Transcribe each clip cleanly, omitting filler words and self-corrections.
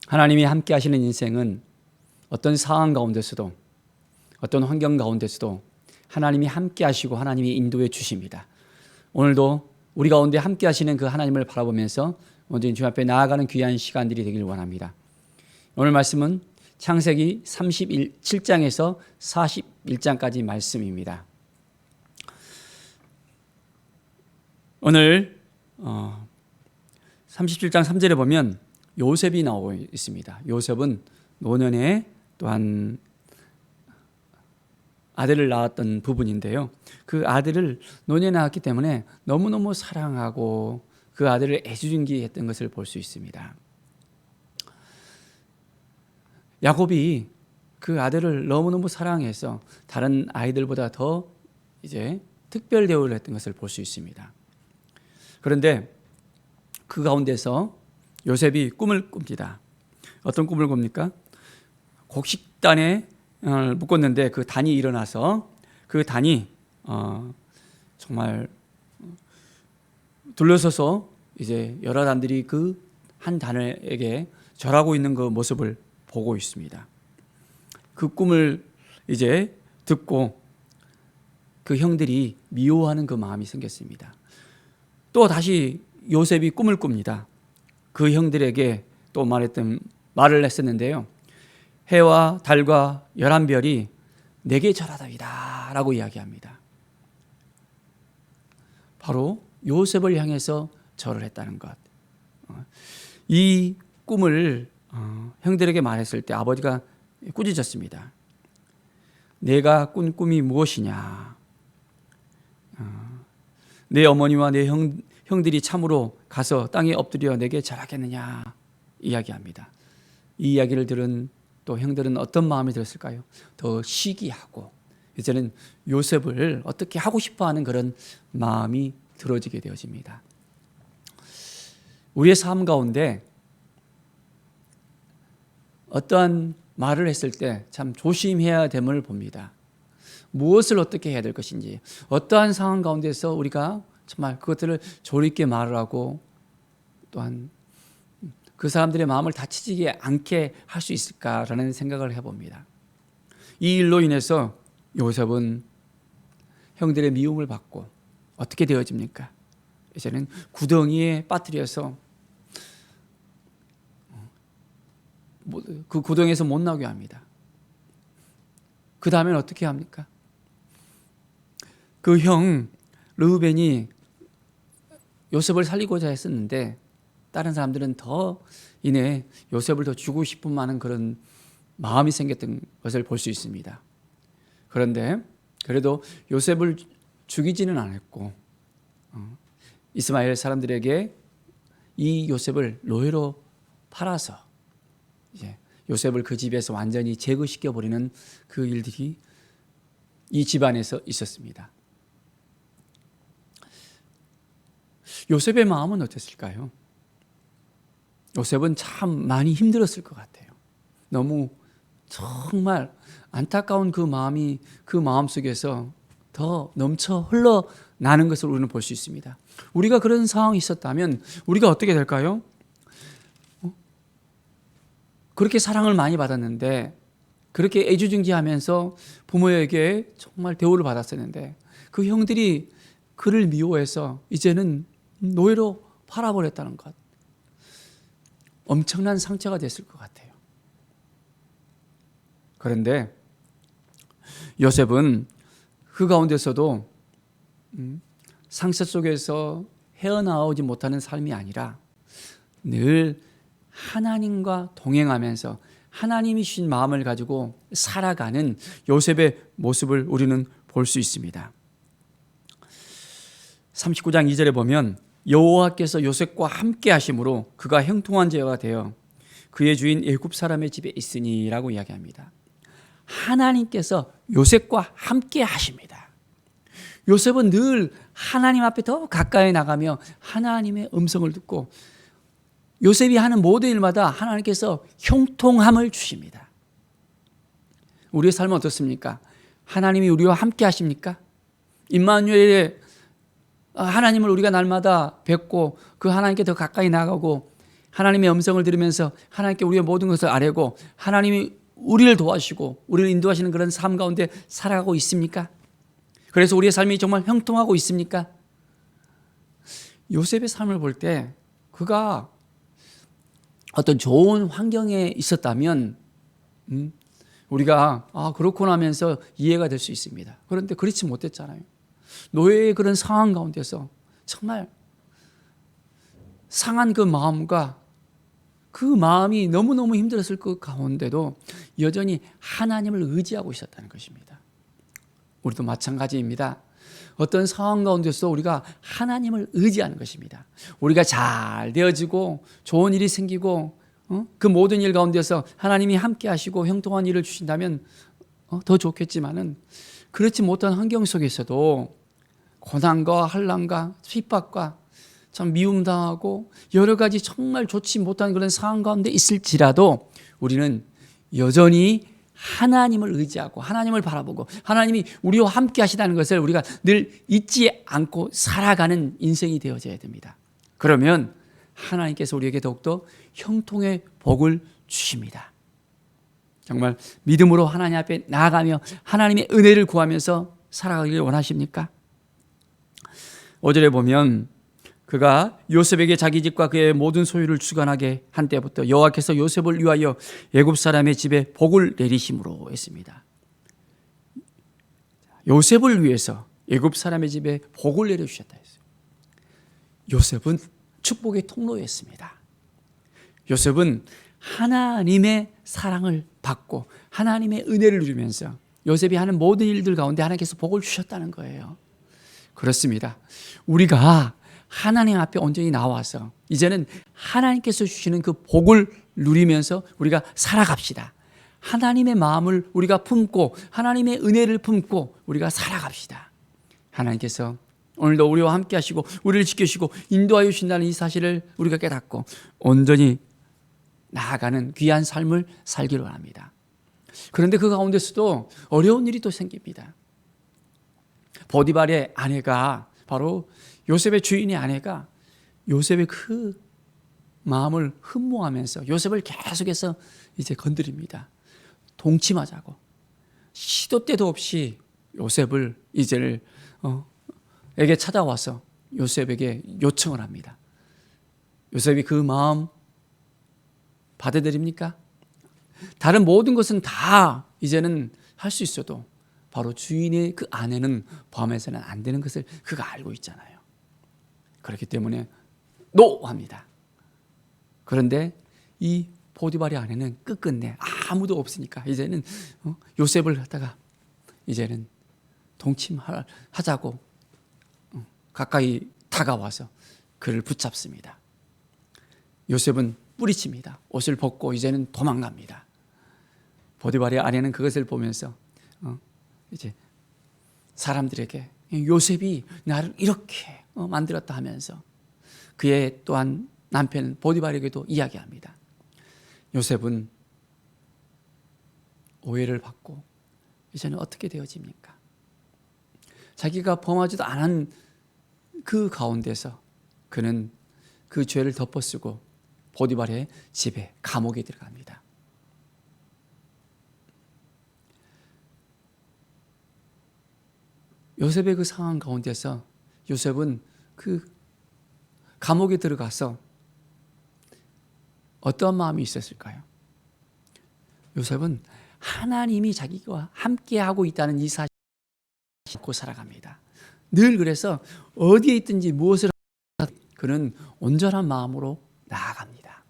하나님이 함께 하시는 인생은 어떤 상황 가운데서도, 어떤 환경 가운데서도 하나님이 함께 하시고 하나님이 인도해 주십니다. 오늘도 우리 가운데 함께 하시는 그 하나님을 바라보면서 먼저 주님 앞에 나아가는 귀한 시간들이 되길 원합니다. 오늘 말씀은 창세기 37장에서 41장까지 말씀입니다. 오늘 37장 3절에 보면 요셉이 나오고 있습니다. 요셉은 노년에 또한 아들을 낳았던 부분인데요. 그 아들을 노년에 낳았기 때문에 너무너무 사랑하고 그 아들을 애지중지했던 것을 볼 수 있습니다. 야곱이 그 아들을 너무너무 사랑해서 다른 아이들보다 더 이제 특별 대우를 했던 것을 볼 수 있습니다. 그런데 그 가운데서 요셉이 꿈을 꿉니다. 어떤 꿈을 꿉니까? 곡식단에 묶었는데 그 단이 일어나서 그 단이 정말 둘러서서 이제 여러 단들이 그 한 단에게 절하고 있는 그 모습을 보고 있습니다. 그 꿈을 이제 듣고 그 형들이 미워하는 그 마음이 생겼습니다. 또 다시 요셉이 꿈을 꿉니다. 그 형들에게 또 말을 했었는데요. 해와 달과 11별이 내게 절하다이다 라고 이야기합니다. 바로 요셉을 향해서 절을 했다는 것. 이 꿈을 형들에게 말했을 때 아버지가 꾸짖었습니다. 내가 꾼 꿈이 무엇이냐? 내 어머니와 내 형들이 참으로 가서 땅에 엎드려 내게 절하겠느냐 이야기합니다. 이 이야기를 들은 또 형들은 어떤 마음이 들었을까요? 더 시기하고 이제는 요셉을 어떻게 하고 싶어하는 그런 마음이 들어지게 되어집니다. 우리의 삶 가운데 어떠한 말을 했을 때 참 조심해야 됨을 봅니다. 무엇을 어떻게 해야 될 것인지, 어떠한 상황 가운데서 우리가 정말 그것들을 조리 있게 말을 하고 또한 그 사람들의 마음을 다치지 않게 할 수 있을까라는 생각을 해봅니다. 이 일로 인해서 요셉은 형들의 미움을 받고 어떻게 되어집니까? 이제는 구덩이에 빠뜨려서 그 구덩이에서 못 나오게 합니다. 그 다음엔 어떻게 합니까? 그 형 르우벤이 요셉을 살리고자 했었는데 다른 사람들은 더 이내 요셉을 더 주고 싶은 많은 그런 마음이 생겼던 것을 볼 수 있습니다. 그런데 그래도 요셉을 죽이지는 않았고 이스마엘 사람들에게 이 요셉을 노예로 팔아서 이제 요셉을 그 집에서 완전히 제거시켜 버리는 그 일들이 이 집안에서 있었습니다. 요셉의 마음은 어땠을까요? 요셉은 참 많이 힘들었을 것 같아요. 너무 정말 안타까운 그 마음이 그 마음 속에서 더 넘쳐 흘러나는 것을 우리는 볼 수 있습니다. 우리가 그런 상황이 있었다면 우리가 어떻게 될까요? 그렇게 사랑을 많이 받았는데 그렇게 애지중지하면서 부모에게 정말 대우를 받았었는데 그 형들이 그를 미워해서 이제는 노예로 팔아버렸다는 것. 엄청난 상처가 됐을 것 같아요. 그런데 요셉은 그 가운데서도 상처 속에서 헤어나오지 못하는 삶이 아니라 늘 하나님과 동행하면서 하나님이 주신 마음을 가지고 살아가는 요셉의 모습을 우리는 볼 수 있습니다. 39장 2절에 보면 여호와께서 요셉과 함께 하심으로 그가 형통한 자가 되어 그의 주인 애굽 사람의 집에 있으니라고 이야기합니다. 하나님께서 요셉과 함께 하십니다. 요셉은 늘 하나님 앞에 더 가까이 나가며 하나님의 음성을 듣고 요셉이 하는 모든 일마다 하나님께서 형통함을 주십니다. 우리의 삶은 어떻습니까? 하나님이 우리와 함께 하십니까? 임마누엘의 하나님을 우리가 날마다 뵙고 그 하나님께 더 가까이 나가고 하나님의 음성을 들으면서 하나님께 우리의 모든 것을 아뢰고 하나님이 우리를 도와주시고 우리를 인도하시는 그런 삶 가운데 살아가고 있습니까? 그래서 우리의 삶이 정말 형통하고 있습니까? 요셉의 삶을 볼 때 그가 어떤 좋은 환경에 있었다면 우리가 그렇구나 하면서 이해가 될 수 있습니다. 그런데 그렇지 못했잖아요. 노예의 그런 상황 가운데서 정말 상한 그 마음과 그 마음이 너무너무 힘들었을 그 가운데도 여전히 하나님을 의지하고 있었다는 것입니다. 우리도 마찬가지입니다. 어떤 상황 가운데서 우리가 하나님을 의지하는 것입니다. 우리가 잘 되어지고 좋은 일이 생기고 그 모든 일 가운데서 하나님이 함께 하시고 형통한 일을 주신다면 더 좋겠지만은 그렇지 못한 환경 속에서도 고난과 환난과 핍박과 참 미움당하고 여러 가지 정말 좋지 못한 그런 상황 가운데 있을지라도 우리는 여전히 하나님을 의지하고 하나님을 바라보고 하나님이 우리와 함께 하시다는 것을 우리가 늘 잊지 않고 살아가는 인생이 되어져야 됩니다. 그러면 하나님께서 우리에게 더욱더 형통의 복을 주십니다. 정말 믿음으로 하나님 앞에 나아가며 하나님의 은혜를 구하면서 살아가기를 원하십니까? 5절에 보면 그가 요셉에게 자기 집과 그의 모든 소유를 주관하게 한 때부터 여호와께서 요셉을 위하여 애굽 사람의 집에 복을 내리심으로 했습니다. 요셉을 위해서 애굽 사람의 집에 복을 내려주셨다 했어요. 요셉은 축복의 통로였습니다. 요셉은 하나님의 사랑을 받고 하나님의 은혜를 누리면서 요셉이 하는 모든 일들 가운데 하나님께서 복을 주셨다는 거예요. 그렇습니다. 우리가 하나님 앞에 온전히 나와서 이제는 하나님께서 주시는 그 복을 누리면서 우리가 살아갑시다. 하나님의 마음을 우리가 품고 하나님의 은혜를 품고 우리가 살아갑시다. 하나님께서 오늘도 우리와 함께 하시고 우리를 지켜주시고 인도하여 주신다는 이 사실을 우리가 깨닫고 온전히 나아가는 귀한 삶을 살기를 원합니다. 그런데 그 가운데서도 어려운 일이 또 생깁니다. 보디발의 아내가 바로 요셉의 주인의 아내가 요셉의 그 마음을 흠모하면서 요셉을 계속해서 이제 건드립니다. 동침하자고 시도 때도 없이 요셉을 이제를 에게 찾아와서 요셉에게 요청을 합니다. 요셉이 그 마음 받아들입니까? 다른 모든 것은 다 이제는 할 수 있어도 바로 주인의 그 아내는 범해서는 안 되는 것을 그가 알고 있잖아요. 그렇기 때문에 노합니다. 그런데 이 보디발의 아내는 끝끝내 아무도 없으니까 이제는 요셉을 갖다가 이제는 동침하자고 가까이 다가와서 그를 붙잡습니다. 요셉은 뿌리칩니다. 옷을 벗고 이제는 도망갑니다. 보디발의 아내는 그것을 보면서 이제 사람들에게 요셉이 나를 이렇게 만들었다 하면서 그의 또한 남편 보디발에게도 이야기합니다. 요셉은 오해를 받고 이제는 어떻게 되어집니까? 자기가 범하지도 않은 그 가운데서 그는 그 죄를 덮어쓰고 보디발의 집에 감옥에 들어갑니다. 요셉의 그 상황 가운데서 요셉은 그 감옥에 들어가서 어떤 마음이 있었을까요? 요셉은 하나님이 자기와 함께하고 있다는 이 사실을 믿고 살아갑니다. 늘 그래서 어디에 있든지 무엇을 하든 그는 온전한 마음으로 나아갑니다.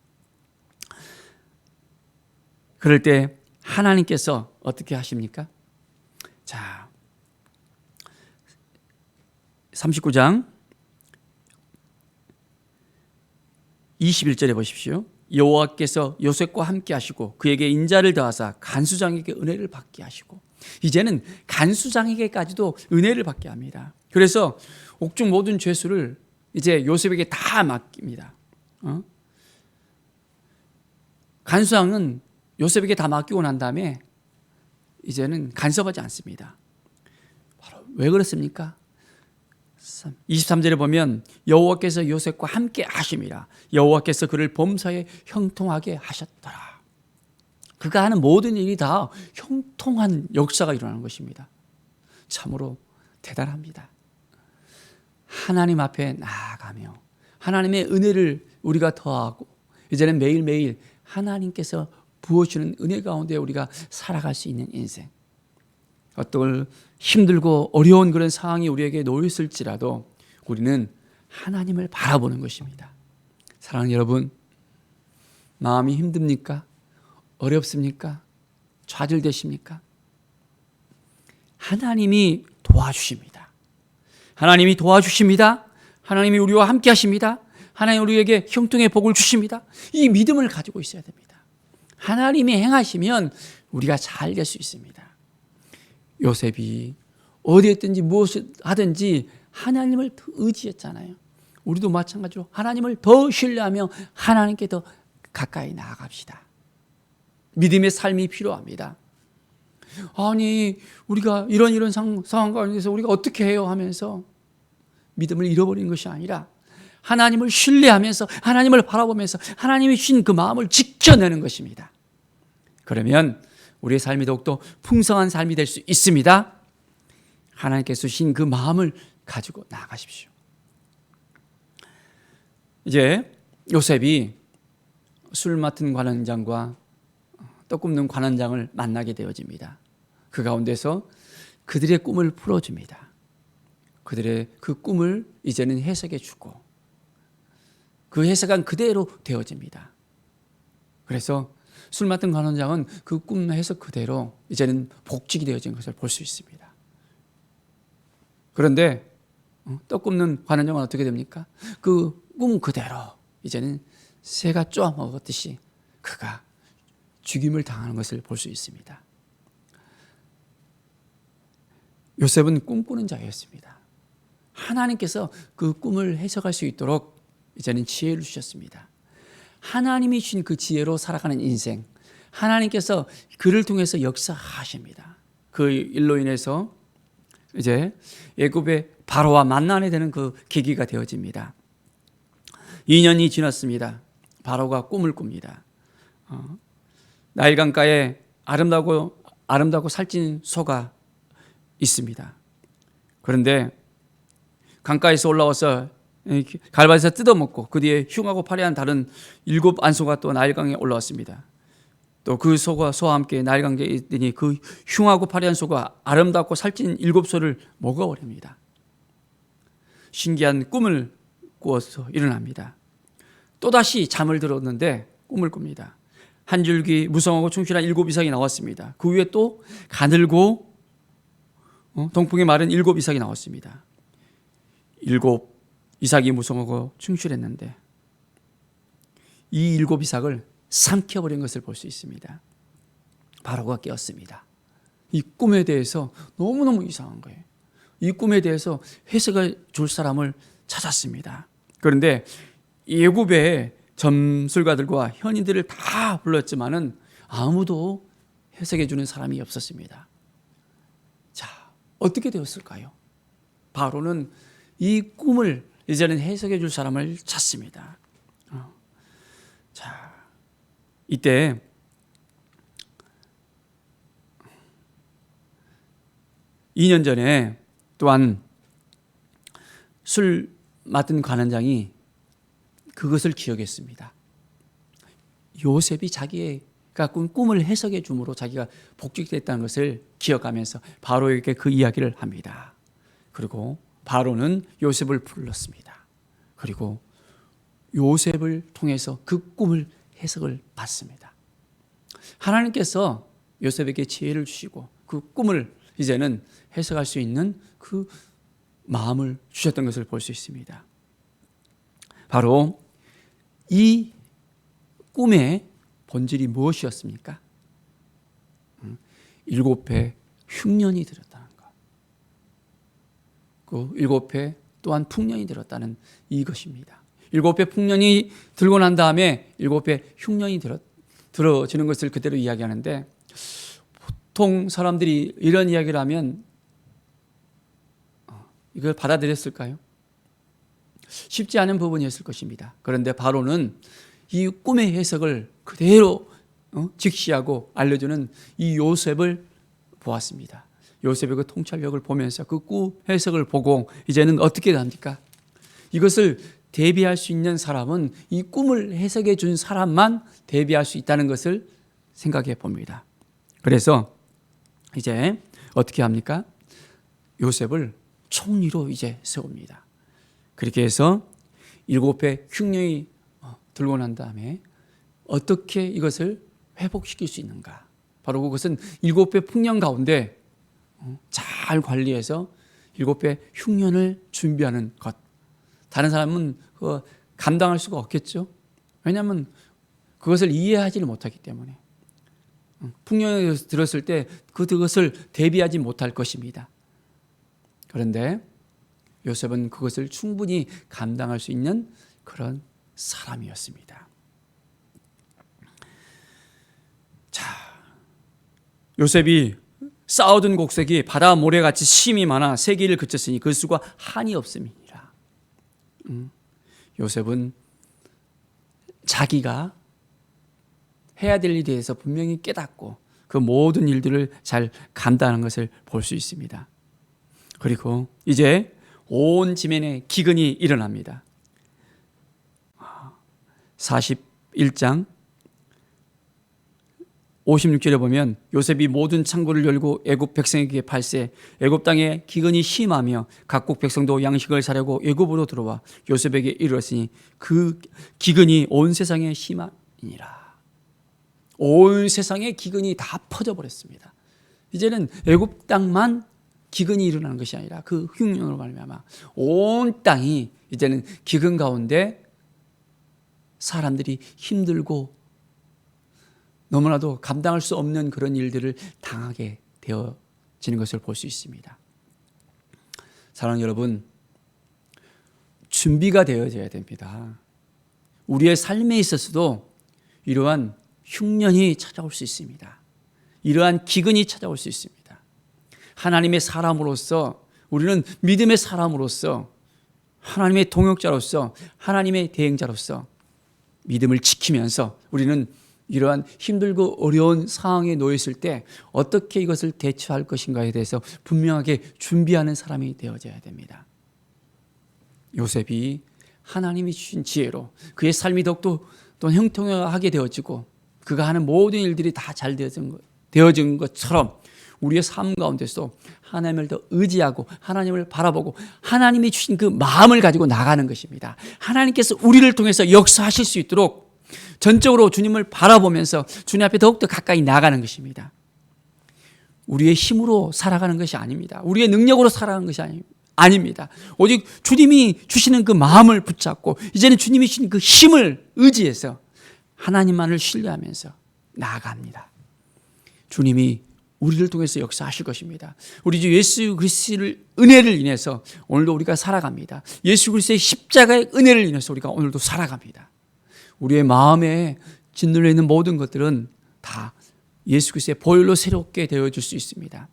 그럴 때 하나님께서 어떻게 하십니까? 자, 39장 21절에 보십시오. 여호와께서 요셉과 함께 하시고 그에게 인자를 더하사 간수장에게 은혜를 받게 하시고 이제는 간수장에게까지도 은혜를 받게 합니다. 그래서 옥중 모든 죄수를 이제 요셉에게 다 맡깁니다. 간수장은 요셉에게 다 맡기고 난 다음에 이제는 간섭하지 않습니다. 바로 왜 그렇습니까? 23절에 보면 여호와께서 요셉과 함께 하심이라. 여호와께서 그를 범사에 형통하게 하셨더라. 그가 하는 모든 일이 다 형통한 역사가 일어나는 것입니다. 참으로 대단합니다. 하나님 앞에 나아가며 하나님의 은혜를 우리가 더하고 이제는 매일매일 하나님께서 부어주는 은혜 가운데 우리가 살아갈 수 있는 인생. 어떤 힘들고 어려운 그런 상황이 우리에게 놓였을지라도 우리는 하나님을 바라보는 것입니다. 사랑하는 여러분, 마음이 힘듭니까? 어렵습니까? 좌절되십니까? 하나님이 도와주십니다. 하나님이 도와주십니다. 하나님이 우리와 함께 하십니다. 하나님 우리에게 형통의 복을 주십니다. 이 믿음을 가지고 있어야 됩니다. 하나님이 행하시면 우리가 잘 될 수 있습니다. 요셉이 어디에 있든지 무엇을 하든지 하나님을 더 의지했잖아요. 우리도 마찬가지로 하나님을 더 신뢰하며 하나님께 더 가까이 나아갑시다. 믿음의 삶이 필요합니다. 아니 우리가 이런 상황 가운데서 우리가 어떻게 해요 하면서 믿음을 잃어버리는 것이 아니라 하나님을 신뢰하면서 하나님을 바라보면서 하나님이 주신 그 마음을 지켜내는 것입니다. 그러면 우리의 삶이 더욱더 풍성한 삶이 될 수 있습니다. 하나님께서 주신 그 마음을 가지고 나아가십시오. 이제 요셉이 술 맡은 관원장과 떡 굽는 관원장을 만나게 되어집니다. 그 가운데서 그들의 꿈을 풀어줍니다. 그들의 그 꿈을 이제는 해석해 주고 그 해석한 그대로 되어집니다. 그래서 술 맡은 관원장은 그 꿈 해석 그대로 이제는 복직이 되어진 것을 볼 수 있습니다. 그런데 떡 굽는 관원장은 어떻게 됩니까? 그 꿈 그대로 이제는 새가 쪼아 먹었듯이 그가 죽임을 당하는 것을 볼 수 있습니다. 요셉은 꿈꾸는 자였습니다. 하나님께서 그 꿈을 해석할 수 있도록 이제는 지혜를 주셨습니다. 하나님이 주신 그 지혜로 살아가는 인생, 하나님께서 그를 통해서 역사하십니다. 그 일로 인해서 이제 애굽의 바로와 만나게 되는 그 계기가 되어집니다. 2년이 지났습니다. 바로가 꿈을 꿉니다. 나일강가에 아름다고 살찐 소가 있습니다. 그런데 강가에서 올라와서 갈바에서 뜯어먹고 그 뒤에 흉하고 파래한 다른 7 안소가 또 나일강에 올라왔습니다. 또 그 소와 함께 나일강에 있더니 그 흉하고 파래한 소가 아름답고 살찐 7소를 먹어버립니다. 신기한 꿈을 꾸어서 일어납니다. 또다시 잠을 들었는데 꿈을 꿉니다. 한 줄기 무성하고 충실한 7 이삭이 나왔습니다. 그 위에 또 가늘고 동풍에 마른 7 이삭이 나왔습니다. 7 이삭이 무성하고 충실했는데 이 7 이삭을 삼켜버린 것을 볼 수 있습니다. 바로가 깨었습니다. 이 꿈에 대해서 너무너무 이상한 거예요. 이 꿈에 대해서 해석을 줄 사람을 찾았습니다. 그런데 애굽의 점술가들과 현인들을 다 불렀지만은 아무도 해석해 주는 사람이 없었습니다. 자, 어떻게 되었을까요? 바로는 이 꿈을 이제는 해석해 줄 사람을 찾습니다. 자, 이때 (2년) 전에 또한 술 맡은 관원장이 그것을 기억했습니다. 요셉이 자기가 꾼 꿈을 해석해 줌으로 자기가 복직됐다는 것을 기억하면서 바로에게 그 이야기를 합니다. 그리고 바로는 요셉을 불렀습니다. 그리고 요셉을 통해서 그 꿈을 해석을 받습니다. 하나님께서 요셉에게 지혜를 주시고 그 꿈을 이제는 해석할 수 있는 그 마음을 주셨던 것을 볼 수 있습니다. 바로 이 꿈의 본질이 무엇이었습니까? 7회 흉년이 들었다는 것. 그 7회 또한 풍년이 들었다는 이것입니다. 7회 풍년이 들고 난 다음에 7회 흉년이 들어지는 것을 그대로 이야기하는데, 보통 사람들이 이런 이야기를 하면 이걸 받아들였을까요? 쉽지 않은 부분이었을 것입니다. 그런데 바로는 이 꿈의 해석을 그대로 직시하고 알려주는 이 요셉을 보았습니다. 요셉의 그 통찰력을 보면서 그 꿈 해석을 보고 이제는 어떻게 합니까? 이것을 대비할 수 있는 사람은 이 꿈을 해석해 준 사람만 대비할 수 있다는 것을 생각해 봅니다. 그래서 이제 어떻게 합니까? 요셉을 총리로 이제 세웁니다. 그렇게 해서 7배 흉년이 들고 난 다음에 어떻게 이것을 회복시킬 수 있는가? 바로 그것은 7배 풍년 가운데 잘 관리해서 7배 흉년을 준비하는 것. 다른 사람은 감당할 수가 없겠죠. 왜냐하면 그것을 이해하지를 못하기 때문에. 풍년에 들었을 때 그것을 대비하지 못할 것입니다. 그런데 요셉은 그것을 충분히 감당할 수 있는 그런 사람이었습니다. 자, 요셉이 쌓아둔 곡색이 바다 모래같이 심이 많아 세기를 그쳤으니 그 수가 한이 없음이니라. 요셉은 자기가 해야 될 일에 대해서 분명히 깨닫고 그 모든 일들을 잘 감당하는 것을 볼 수 있습니다. 그리고 이제 온 지면에 기근이 일어납니다. 41장 56절에 보면 요셉이 모든 창고를 열고 애굽 백성에게 팔세 애굽 땅에 기근이 심하며 각국 백성도 양식을 사려고 애굽으로 들어와 요셉에게 이르렀으니 그 기근이 온 세상에 심하니라. 온 세상에 기근이 다 퍼져버렸습니다. 이제는 애굽 땅만 기근이 일어나는 것이 아니라 그 흉년으로 말미암아 온 땅이 이제는 기근 가운데 사람들이 힘들고 너무나도 감당할 수 없는 그런 일들을 당하게 되어지는 것을 볼 수 있습니다. 사랑하는 여러분, 준비가 되어져야 됩니다. 우리의 삶에 있어서도 이러한 흉년이 찾아올 수 있습니다. 이러한 기근이 찾아올 수 있습니다. 하나님의 사람으로서 우리는 믿음의 사람으로서 하나님의 동역자로서 하나님의 대행자로서 믿음을 지키면서 우리는 이러한 힘들고 어려운 상황에 놓였을 때 어떻게 이것을 대처할 것인가에 대해서 분명하게 준비하는 사람이 되어져야 됩니다. 요셉이 하나님이 주신 지혜로 그의 삶이 더욱더 또 형통하게 되어지고 그가 하는 모든 일들이 다 잘 되어진 것처럼 우리의 삶 가운데서 하나님을 더 의지하고 하나님을 바라보고 하나님이 주신 그 마음을 가지고 나가는 것입니다. 하나님께서 우리를 통해서 역사하실 수 있도록 전적으로 주님을 바라보면서 주님 앞에 더욱더 가까이 나가는 것입니다. 우리의 힘으로 살아가는 것이 아닙니다. 우리의 능력으로 살아가는 것이 아닙니다. 오직 주님이 주시는 그 마음을 붙잡고 이제는 주님이 주신 그 힘을 의지해서 하나님만을 신뢰하면서 나아갑니다. 주님이 우리를 통해서 역사하실 것입니다. 우리 주 예수 그리스도의 은혜를 인해서 오늘도 우리가 살아갑니다. 예수 그리스도의 십자가의 은혜를 인해서 우리가 오늘도 살아갑니다. 우리의 마음에 짓눌려 있는 모든 것들은 다 예수 그리스도의 보혈로 새롭게 되어줄 수 있습니다.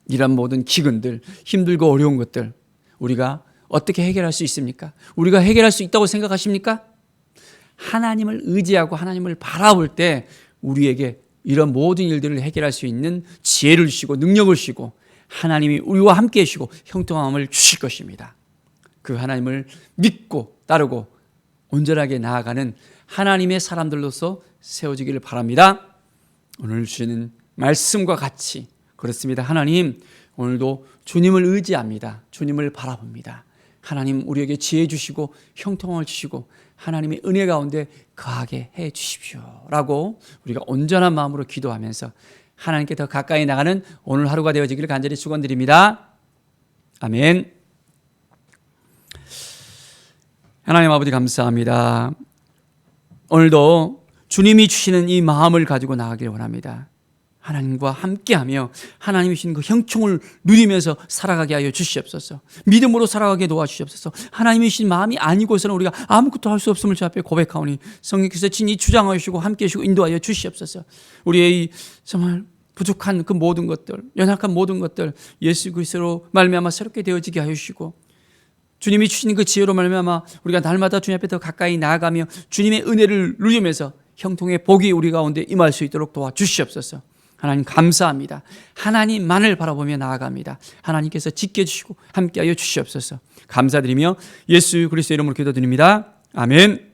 이런 모든 기근들, 힘들고 어려운 것들 우리가 어떻게 해결할 수 있습니까? 우리가 해결할 수 있다고 생각하십니까? 하나님을 의지하고 하나님을 바라볼 때 우리에게 이런 모든 일들을 해결할 수 있는 지혜를 주시고 능력을 주시고 하나님이 우리와 함께 해주시고 형통함을 주실 것입니다. 그 하나님을 믿고 따르고 온전하게 나아가는 하나님의 사람들로서 세워지기를 바랍니다. 오늘 주시는 말씀과 같이 그렇습니다. 하나님, 오늘도 주님을 의지합니다. 주님을 바라봅니다. 하나님 우리에게 지혜 주시고 형통함을 주시고 하나님의 은혜 가운데 거하게 해 주십시오 라고 우리가 온전한 마음으로 기도하면서 하나님께 더 가까이 나가는 오늘 하루가 되어지기를 간절히 축원드립니다. 아멘. 하나님 아버지 감사합니다. 오늘도 주님이 주시는 이 마음을 가지고 나가길 원합니다. 하나님과 함께하며 하나님이 주신 그 형통을 누리면서 살아가게 하여 주시옵소서. 믿음으로 살아가게 도와주시옵소서. 하나님이 주신 마음이 아니고서는 우리가 아무것도 할 수 없음을 주 앞에 고백하오니 성령께서 친히 주장하여 주시고 함께해 주시고 인도하여 주시옵소서. 우리의 정말 부족한 그 모든 것들, 연약한 모든 것들 예수 그리스도로 말미암아 새롭게 되어지게 하여 주시고, 주님이 주신 그 지혜로 말미암아 우리가 날마다 주님 앞에 더 가까이 나아가며 주님의 은혜를 누리면서 형통의 복이 우리 가운데 임할 수 있도록 도와주시옵소서. 하나님 감사합니다. 하나님만을 바라보며 나아갑니다. 하나님께서 지켜주시고 함께하여 주시옵소서. 감사드리며 예수 그리스도의 이름으로 기도드립니다. 아멘.